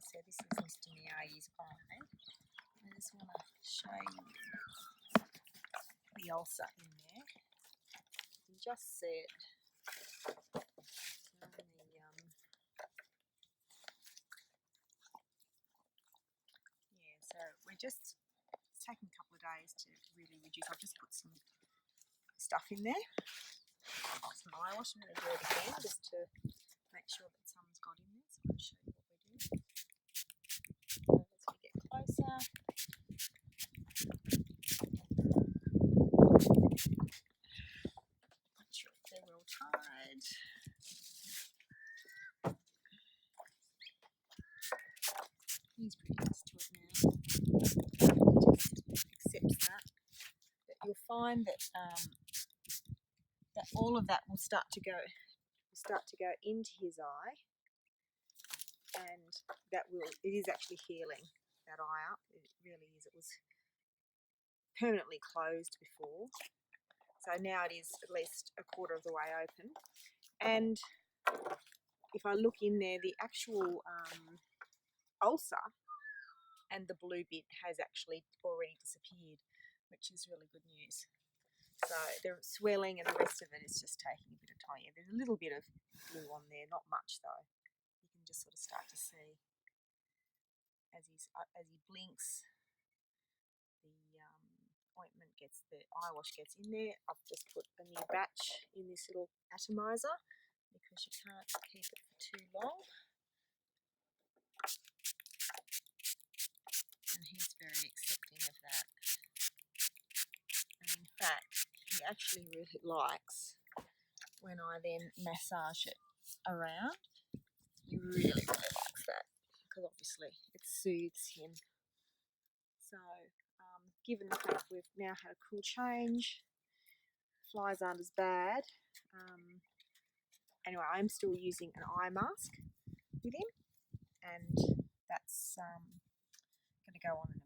So this is Mr. Miyagi's eye. I just want to show you the ulcer in there. You can just see it. So we're just taking a couple of days to really reduce. I've just put some stuff in there, some eye wash. I'm going to do it again just to make sure that some's got in there. So I'm going to show you what we're doing. So as we get closer, make sure they're well tied. He's pretty used to it now. Just accepts that. But you'll find that that all of that will start to go into his eye, and it is actually healing that eye up. It really is. It was permanently closed before, so now it is at least a quarter of the way open. And if I look in there, the actual ulcer and the blue bit has actually already disappeared, which is really good news. So the swelling and the rest of it is just taking a bit of time. Yeah, there's a little bit of glue on there, not much though. You can just sort of start to see as he blinks, the eye wash gets in there. I've just put a new batch in this little atomizer because you can't keep it for too long. And he's very accepting of that. And in fact, he actually really likes when I then massage it around. He really, really likes that because obviously it soothes him. So, given the fact we've now had a cool change, flies aren't as bad. Anyway, I'm still using an eye mask with him, and that's going to go on